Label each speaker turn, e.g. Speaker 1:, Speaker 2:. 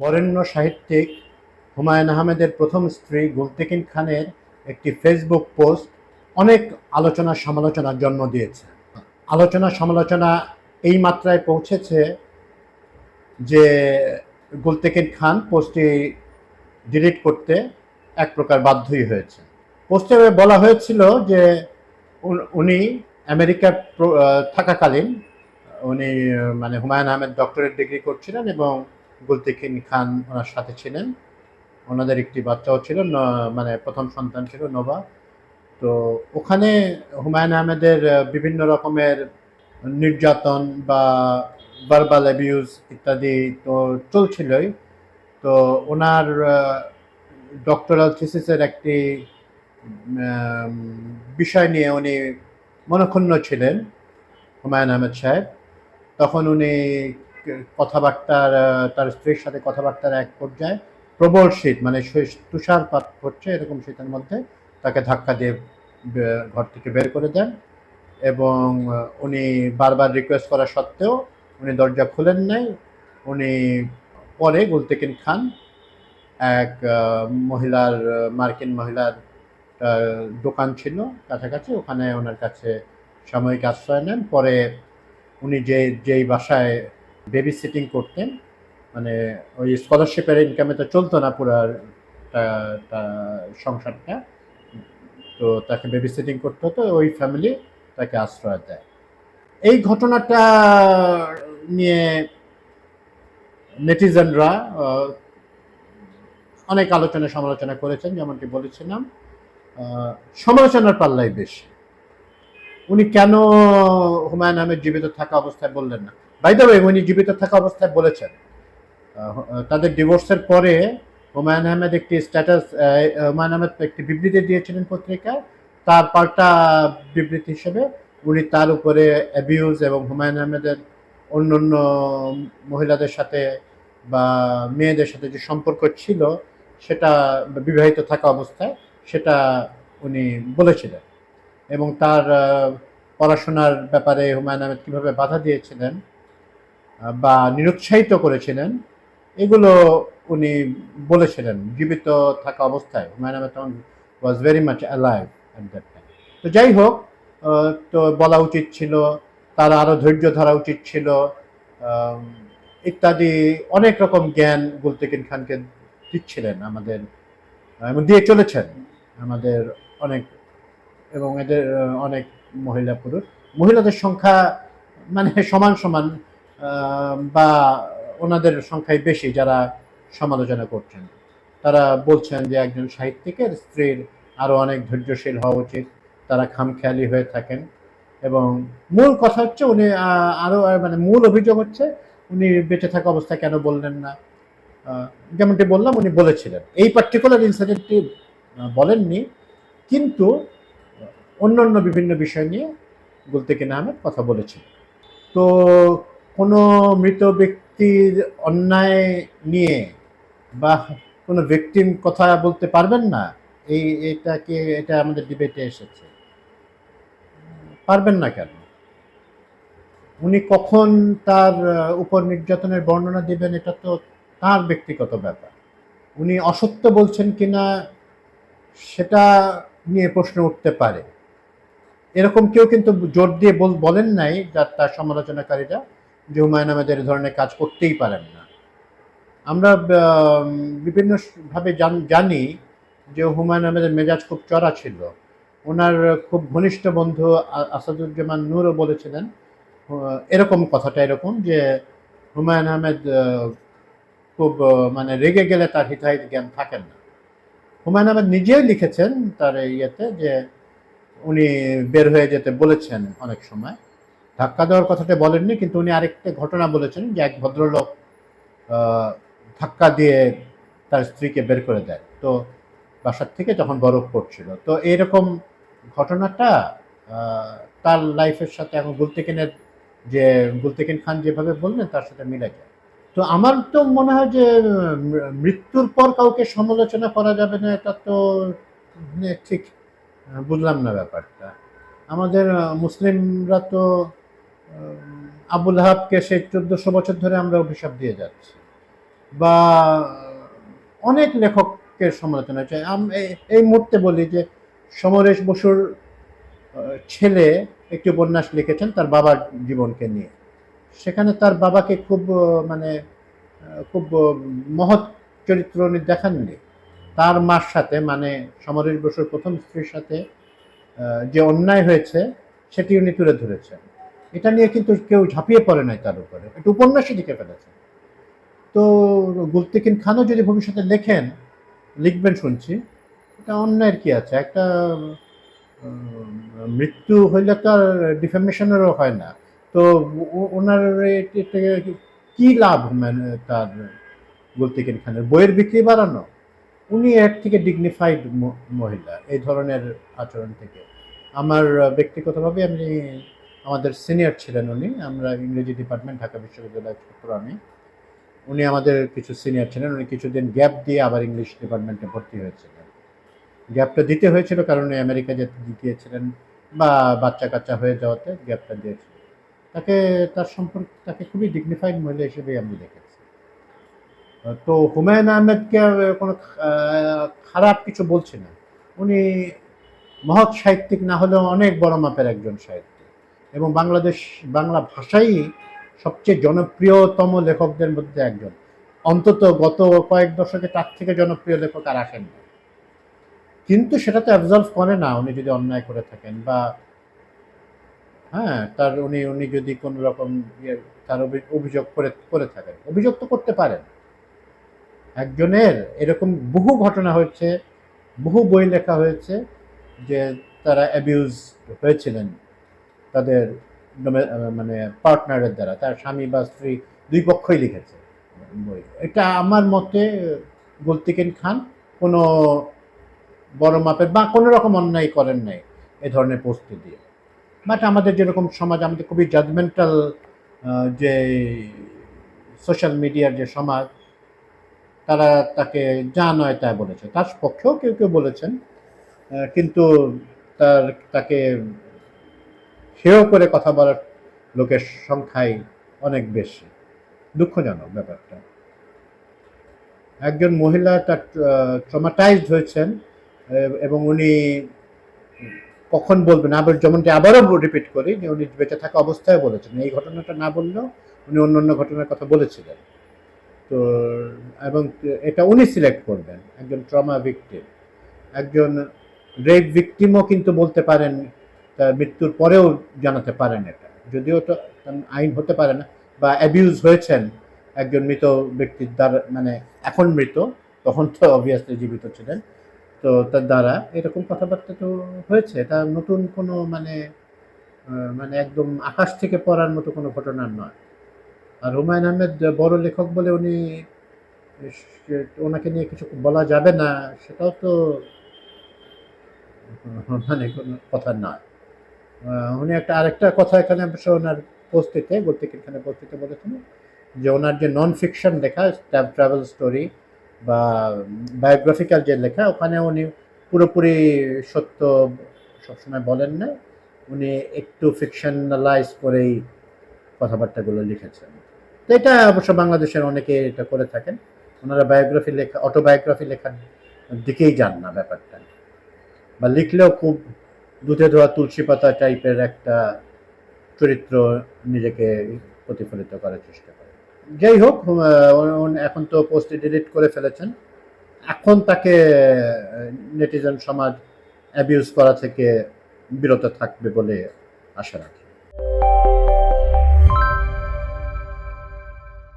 Speaker 1: বরেণ্য সাহিত্যিক হুমায়ুন আহমেদের প্রথম স্ত্রী গুলতেকিন খানের একটি ফেসবুক পোস্ট অনেক আলোচনা সমালোচনার জন্ম দিয়েছে। আলোচনা সমালোচনা এই মাত্রায় পৌঁছেছে যে গুলতেকিন খান পোস্টটি ডিলিট করতে এক প্রকার বাধ্যই হয়েছে। পোস্টে বলা হয়েছিল যে উনি আমেরিকা থাকাকালীন উনি মানে হুমায়ুন আহমেদ ডক্টরেট ডিগ্রি করছিলেন এবং গুলতেকিন খান ওনার সাথে ছিলেন। ওনাদের একটি বাচ্চাও ছিল, মানে প্রথম সন্তান ছিল নোভা। তো ওখানে হুমায়ুন আহমেদের বিভিন্ন রকমের নির্যাতন বা ভার্বাল অ্যাবিউজ ইত্যাদি তো চলছিলই। তো ওনার ডক্টরাল থিসিসের একটি বিষয় নিয়ে উনি মনক্ষুণ্ণ ছিলেন হুমায়ুন আহমেদ সাহেব। তখন উনি কথাবার্তার তার স্ত্রীর সাথে কথাবার্তার এক পর্যায়ে প্রবল শীত, মানে তুষারপাত হচ্ছে এরকম শীতের মধ্যে তাকে ধাক্কা দিয়ে ঘর থেকে বের করে দেন এবং উনি বারবার রিকোয়েস্ট করা সত্ত্বেও উনি দরজা খুলেন নাই। উনি পরে গুলতেকিন খান এক মার্কিন মহিলার দোকান ছিল কাছাকাছি, ওখানে ওনার কাছে সাময়িক আশ্রয় নেন। পরে উনি যেই বাসায় বেবি সিটিং করতেন, মানে ওই স্কলারশিপের ইনকামে তো চলতো না পুরো সংসারটা, তো তাকে বেবি সিটিং করতে হতো, ওই ফ্যামিলি তাকে আশ্রয় দেয়। এই ঘটনাটা নিয়ে নেটিজেনরা অনেক আলোচনা সমালোচনা করেছেন, যেমনটি বলেছিলাম। সমালোচনার পাল্লাই বেশি। উনি কেন হুমায়ুন আহমেদ জীবিত থাকা অবস্থায় বললেন না? বাই দ্য ওয়ে, উনি জীবিত থাকা অবস্থায় বলেছেন। তাদের ডিভোর্সের পরে হুমায়ুন আহমেদ একটি বিবৃতি দিয়েছিলেন পত্রিকায়। তার পাল্টা বিবৃতি হিসেবে উনি তার উপরে অ্যাবিউজ এবং হুমায়ুন আহমেদের অন্য মহিলাদের সাথে বা মেয়েদের সাথে যে সম্পর্ক ছিল সেটা বিবাহিত থাকা অবস্থায় সেটা উনি বলেছিলেন এবং তার পড়াশোনার ব্যাপারে হুমায়ুন আহমেদ কীভাবে বাধা দিয়েছিলেন বা নিরুৎসাহিত করেছিলেন এগুলো উনি বলেছিলেন জীবিত থাকা অবস্থায়। হুমায়ুন আহমেদ তখন was very much alive at that time. তো যাই হোক, তো বলা উচিত ছিল, তার আরও ধৈর্য ধরা উচিত ছিল ইত্যাদি অনেক রকম জ্ঞান গুলতেকিন খানকে দিচ্ছিলেন আমাদের এবং দিয়ে চলেছেন আমাদের অনেক, এবং এদের অনেক মহিলাদের সংখ্যা মানে সমান সমান বা ওনাদের সংখ্যাই বেশি যারা সমালোচনা করছেন। তারা বলছেন যে একজন সাহিত্যিকের স্ত্রীর আরও অনেক ধৈর্যশীল হওয়া উচিত, তারা খামখেয়ালি হয়ে থাকেন। এবং মূল কথা হচ্ছে উনি আরও মানে মূল অভিযোগ হচ্ছে উনি বেঁচে থাকা অবস্থায় কেন বললেন না। যেমনটি বললাম, উনি বলেছিলেন, এই পার্টিকুলার ইনসিডেন্টটি বলেননি, কিন্তু অন্য বিভিন্ন বিষয় নিয়ে গুলতেকিন আহমেদ কথা বলেছিল। তো কোনো মৃত ব্যক্তির অন্যায় নিয়ে বা কোনো ভিকটিম কথা বলতে পারবেন না, এটা আমাদের ডিবেটে এসেছে। পারবেন না কেন? উনি কখন তার উপর নির্যাতনের বর্ণনা দিবেন এটা তো তার ব্যক্তিগত ব্যাপার। উনি অসত্য বলছেন কিনা সেটা নিয়ে প্রশ্ন উঠতে পারে। এরকম কেউ কিন্তু জোর দিয়ে বলেন নাই তার সমালোচনাকারীরা যে হুমায়ুন আহমেদ এই ধরনের কাজ করতেই পারেন না। আমরা বিভিন্নভাবে জানি যে হুমায়ুন আহমেদের মেজাজ খুব চড়া ছিল। ওনার খুব ঘনিষ্ঠ বন্ধু আসাদুজ্জামান নূরও বলেছিলেন এরকম কথাটা এরকম যে হুমায়ুন আহমেদ খুব মানে রেগে গেলে তার হিতাহিত জ্ঞান থাকেন না। হুমায়ুন আহমেদ নিজেই লিখেছেন তার ইয়েতে যে উনি বের হয়ে যেতে বলেছেন অনেক সময়। ধাক্কা দেওয়ার কথাটা বলেননি, কিন্তু উনি আরেকটা ঘটনা বলেছেন যে এক ভদ্রলোক ধাক্কা দিয়ে তার স্ত্রীকে বের করে দেয়, তো বাসার থেকে যখন বরফ পড়ছিল। তো এইরকম ঘটনাটা তার লাইফের সাথে এখন গুলতেকিন খান যেভাবে বললেন তার সাথে মিলে যায়। তো আমার তো মনে হয় যে মৃত্যুর পর কাউকে সমালোচনা করা যাবে না, এটা তো ঠিক বুঝলাম না ব্যাপারটা। আমাদের মুসলিমরা তো আবুল আহাবকে সেই 1400 বছর ধরে আমরা অভিশাপ দিয়ে যাচ্ছি বা অনেক লেখকের সমালোচনা হয়েছে। এই মুহূর্তে বলি যে সমরেশ বসুর ছেলে একটি উপন্যাস লিখেছেন তার বাবার জীবনকে নিয়ে। সেখানে তার বাবাকে খুব মানে খুব মহৎ চরিত্র উনি দেখাননি। তার মার সাথে মানে সমরেশ বসুর প্রথম স্ত্রীর সাথে যে অন্যায় হয়েছে সেটি উনি তুলে ধরেছেন। এটা নিয়ে কিন্তু কেউ ঝাঁপিয়ে পড়ে নাই তার উপরে, একটু উপন্যাসই লিখে ফেলেছেন। তো গুলতেকিন খানও যদি ভবিষ্যতে লিখবেন শুনছি, এটা অন্যায়ের কি আছে? একটা মৃত্যু হইলে তো আর ডিফেমেশনেরও হয় না। তো ওনার কি লাভ মানে তার গুলতেকিন খানের বইয়ের বিক্রি বাড়ানো? উনি এর থেকে ডিগনিফাইড মহিলা এই ধরনের আচরণ থেকে। আমার ব্যক্তিগতভাবে আমাদের সিনিয়র ছিলেন উনি, আমরা ইংরেজি ডিপার্টমেন্ট ঢাকা বিশ্ববিদ্যালয়ের ছাত্র আমি। উনি আমাদের কিছু সিনিয়র ছিলেন, উনি কিছুদিন গ্যাপ দিয়ে আবার ইংলিশ ডিপার্টমেন্টে ভর্তি হয়েছিলেন। গ্যাপটা দিতে হয়েছিল কারণ উনি আমেরিকা যেতে গিয়েছিলেন বা বাচ্চা কাচ্চা হয়ে যাওয়াতে গ্যাপটা দিয়েছিলেন। তার সম্পর্কে তাকে খুবই ডিগনিফাইড মহিলা হিসেবেই আমি দেখেছি। তো হুমায়ুন আহমেদকে কোনো খারাপ কিছু বলছি না, উনি মহৎ সাহিত্যিক না হলেও অনেক বড় মাপের একজন সাহিত্যিক এবং বাংলা ভাষাই সবচেয়ে জনপ্রিয়তম লেখকদের মধ্যে একজন। অন্তত গত কয়েক দশকে তার থেকে জনপ্রিয় লেখক আর আসেন না। কিন্তু সেটা তো অ্যাবজলভ করে না উনি যদি অন্যায় করে থাকেন বা হ্যাঁ তার উনি যদি কোনো রকম তার অভিযোগ করে থাকেন, অভিযোগ তো করতে পারেন। একজনের এরকম বহু ঘটনা হয়েছে, বহু বই লেখা হয়েছে যে তারা অ্যাবিউজ হয়েছিলেন তাদের মানে পার্টনারের দ্বারা, তার স্বামী বা স্ত্রী দুই পক্ষই লিখেছে বই। এটা আমার মতে গুলতেকিন খান কোনো বড় মাপের বা কোনো রকম অন্যায় করেন নাই এ ধরনের পোস্ট দিয়ে। বাট আমাদের যেরকম সমাজ, আমাদের খুবই জাজমেন্টাল যে সোশ্যাল মিডিয়ার যে সমাজ, তারা তাকে যা নয় তা বলেছে। তার পক্ষেও কেউ কেউ বলেছেন, কিন্তু তাকে হেয় করে কথা বলার লোকের সংখ্যাই অনেক বেশি। দুঃখজনক ব্যাপারটা। একজন মহিলা তার ট্রমাটাইজড হয়েছেন এবং উনি কখন বলবেন, আবার যেমনটি আবারও রিপিট করি যে উনি বেঁচে থাকা অবস্থায় বলেছেন, এই ঘটনাটা না বললেও উনি অন্য ঘটনার কথা বলেছিলেন। তো এবং এটা উনি সিলেক্ট করবেন একজন ট্রমা ভিকটিম। একজন রেপ ভিকটিমও কিন্তু বলতে পারেন, তার মৃত্যুর পরেও জানাতে পারেন এটা, যদিও তো আইন হতে পারে না, বা অ্যাবিউজ হয়েছেন একজন মৃত ব্যক্তির দ্বারা, মানে এখন মৃত, তখন তো অবভিয়াসলি জীবিত ছিলেন, তো তার দ্বারা এরকম কথাবার্তা তো হয়েছে। এটা নতুন কোনো মানে একদম আকাশ থেকে পড়ার মতো কোনো ঘটনা নয়। আর হুমায়ুন আহমেদ বড় লেখক বলে ওনাকে নিয়ে কিছু বলা যাবে না, সেটাও তো মানে কোনো কথা নয়। উনি আরেকটা কথা এখানে অবশ্য ওনার পোস্টিতে গুলতেকিন পোস্টিতে বলেছেন যে ওনার যে নন ফিকশন লেখা, ট্রাভেল স্টোরি বা বায়োগ্রাফিক্যাল যে লেখা, ওখানে উনি পুরোপুরি সত্য সবসময় বলেন না, উনি একটু ফিকশনালাইজ করেই কথাবার্তাগুলো লিখেছেন। তো এটা অবশ্য বাংলাদেশের অনেকে এটা করে থাকেন, ওনারা অটোবায়োগ্রাফি লেখার দিকেই যান না ব্যাপারটা, বা লিখলেও খুব দুধে ধোয়া তুলসী পাতা টাইপের একটা চরিত্র নিজেকে প্রতিফলিত করার চেষ্টা করে। যাই হোক, এখন তো পোস্টে ডিলিট করে ফেলেছেন, এখন তাকে নেটিজেন সমাজ অ্যাবিউজ করা থেকে বিরত থাকবে বলে আশা রাখি।